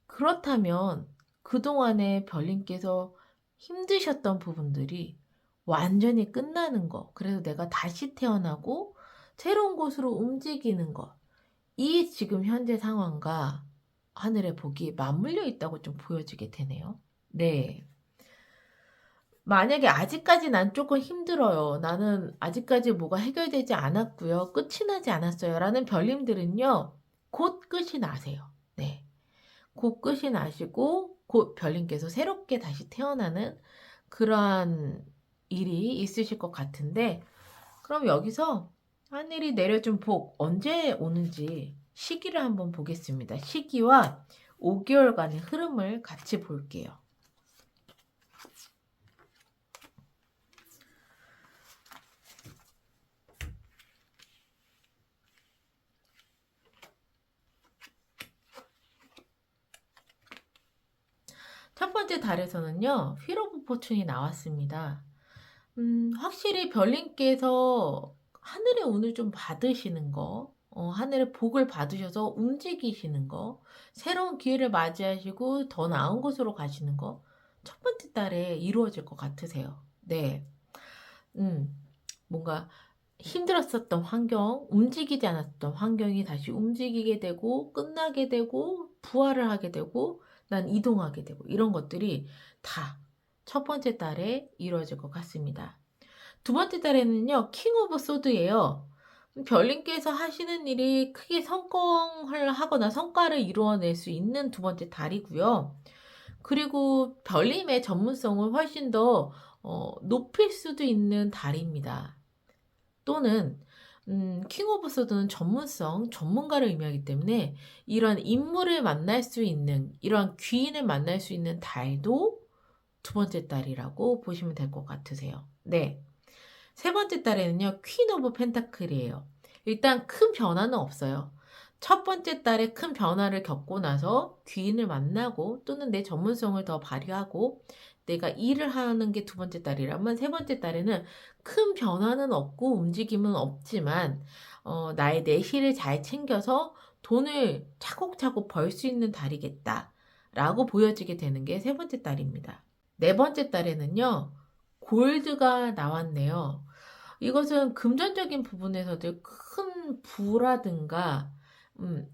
그렇다면 그동안에 별님께서 힘드셨던 부분들이 완전히 끝나는 거, 그래서 내가 다시 태어나고 새로운 곳으로 움직이는 것, 이 지금 현재 상황과 하늘의 복이 맞물려 있다고 좀 보여지게 되네요. 네. 만약에 아직까지 난 조금 힘들어요. 나는 아직까지 뭐가 해결되지 않았고요. 끝이 나지 않았어요. 라는 별님들은요. 곧 끝이 나세요. 네. 곧 끝이 나시고 곧 별님께서 새롭게 다시 태어나는 그러한 일이 있으실 것 같은데 그럼 여기서 하늘이 내려준 복 언제 오는지 시기를 한번 보겠습니다. 시기와 5개월간의 흐름을 같이 볼게요. 첫 번째 달에서는요. 휠 오브 포춘이 나왔습니다. 확실히 별님께서 하늘의 운을 좀 받으시는 거, 하늘의 복을 받으셔서 움직이시는 거, 새로운 기회를 맞이하시고 더 나은 곳으로 가시는 거, 첫 번째 달에 이루어질 것 같으세요. 네. 뭔가 힘들었었던 환경, 움직이지 않았던 환경이 다시 움직이게 되고, 끝나게 되고, 부활을 하게 되고, 난 이동하게 되고, 이런 것들이 다 첫 번째 달에 이루어질 것 같습니다. 두 번째 달에는요, 킹 오브 소드예요. 별님께서 하시는 일이 크게 성공을 하거나 성과를 이루어낼 수 있는 두 번째 달이고요. 그리고 별님의 전문성을 훨씬 더 높일 수도 있는 달입니다. 또는 킹 오브 소드는 전문성, 전문가를 의미하기 때문에 이런 인물을 만날 수 있는, 이런 귀인을 만날 수 있는 달도 두 번째 달이라고 보시면 될 것 같으세요. 네. 세 번째 달에는요, 퀸 오브 펜타클이에요. 일단 큰 변화는 없어요. 첫 번째 달에 큰 변화를 겪고 나서 귀인을 만나고 또는 내 전문성을 더 발휘하고 내가 일을 하는 게 두 번째 달이라면 세 번째 달에는 큰 변화는 없고 움직임은 없지만 나의 내실을 잘 챙겨서 돈을 차곡차곡 벌 수 있는 달이겠다라고 보여지게 되는 게 세 번째 달입니다. 네 번째 달에는요. 골드가 나왔네요. 이것은 금전적인 부분에서도 큰 부라든가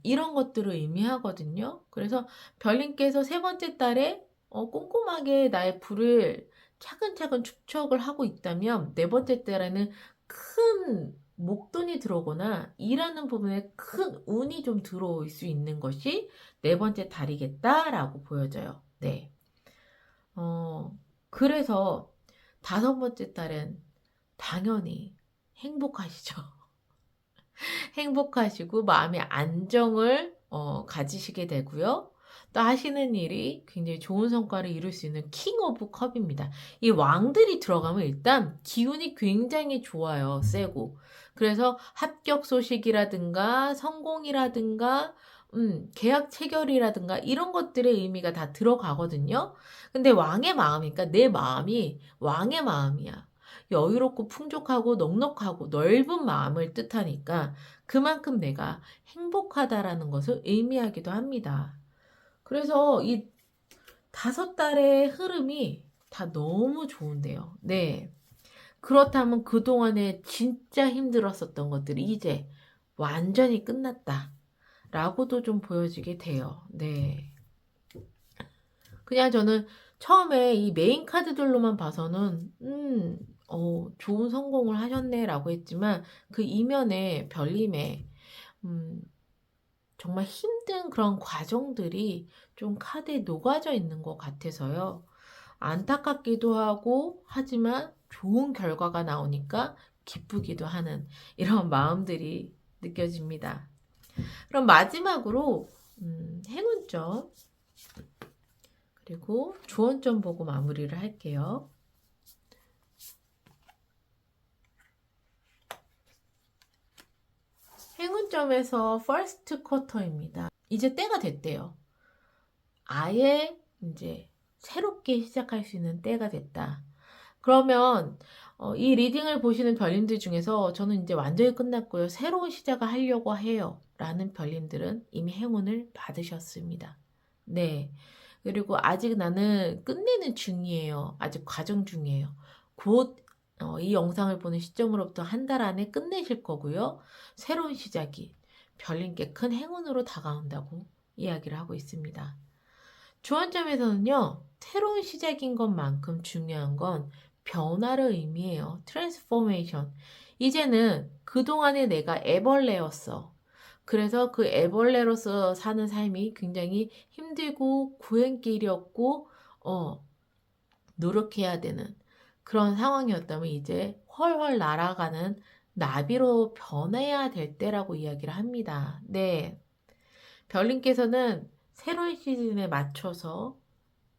이런 것들을 의미하거든요. 그래서 별님께서 세 번째 달에 꼼꼼하게 나의 부를 차근차근 축적을 하고 있다면 네 번째 달에는 큰 목돈이 들어오거나 일하는 부분에 큰 운이 좀 들어올 수 있는 것이 네 번째 달이겠다라고 보여져요. 네. 그래서 다섯 번째 달은 당연히 행복하시죠. 행복하시고 마음의 안정을 가지시게 되고요. 또 하시는 일이 굉장히 좋은 성과를 이룰 수 있는 킹 오브 컵입니다. 이 왕들이 들어가면 일단 기운이 굉장히 좋아요. 세고. 그래서 합격 소식이라든가 성공이라든가 계약 체결이라든가 이런 것들의 의미가 다 들어가거든요. 근데 왕의 마음이니까 내 마음이 왕의 마음이야. 여유롭고 풍족하고 넉넉하고 넓은 마음을 뜻하니까 그만큼 내가 행복하다라는 것을 의미하기도 합니다. 그래서 이 다섯 달의 흐름이 다 너무 좋은데요. 네. 그렇다면 그동안에 진짜 힘들었었던 것들이 이제 완전히 끝났다. 라고도 좀 보여지게 돼요. 네. 그냥 저는 처음에 이 메인 카드들로만 봐서는 좋은 성공을 하셨네 라고 했지만 그 이면에 별님의 정말 힘든 그런 과정들이 좀 카드에 녹아져 있는 것 같아서요. 안타깝기도 하고 하지만 좋은 결과가 나오니까 기쁘기도 하는 이런 마음들이 느껴집니다. 그럼 마지막으로 행운점 그리고 조언점 보고 마무리를 할게요. 행운점에서 퍼스트 쿼터입니다. 이제 때가 됐대요. 아예 이제 새롭게 시작할 수 있는 때가 됐다. 그러면 이 리딩을 보시는 별님들 중에서 저는 이제 완전히 끝났고요. 새로운 시작을 하려고 해요. 라는 별님들은 이미 행운을 받으셨습니다. 네. 그리고 아직 나는 끝내는 중이에요. 아직 과정 중이에요. 곧 이 영상을 보는 시점으로부터 한 달 안에 끝내실 거고요. 새로운 시작이 별님께 큰 행운으로 다가온다고 이야기를 하고 있습니다. 주안점에서는요. 새로운 시작인 것만큼 중요한 건 변화를 의미해요. 트랜스포메이션. 이제는 그동안에 내가 애벌레였어. 그래서 그 애벌레로서 사는 삶이 굉장히 힘들고 고행길이었고 노력해야 되는 그런 상황이었다면 이제 훨훨 날아가는 나비로 변해야 될 때라고 이야기를 합니다. 네. 별님께서는 새로운 시즌에 맞춰서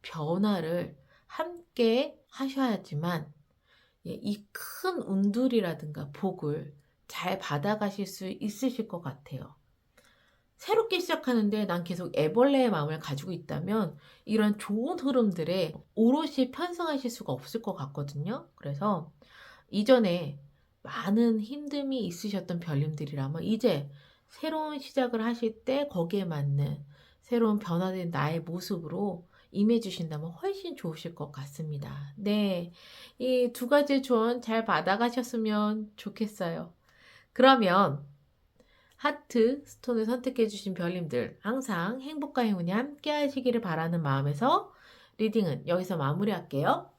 변화를 함께 하셔야지만 이 큰 운들이라든가 복을 잘 받아가실 수 있으실 것 같아요. 새롭게 시작하는데 난 계속 애벌레의 마음을 가지고 있다면 이런 좋은 흐름들에 오롯이 편승하실 수가 없을 것 같거든요. 그래서 이전에 많은 힘듦이 있으셨던 별님들이라면 이제 새로운 시작을 하실 때 거기에 맞는 새로운 변화된 나의 모습으로 임해주신다면 훨씬 좋으실 것 같습니다. 네, 이 두 가지 조언 잘 받아가셨으면 좋겠어요. 그러면 하트, 스톤을 선택해주신 별님들 항상 행복과 행운이 함께 하시기를 바라는 마음에서 리딩은 여기서 마무리할게요.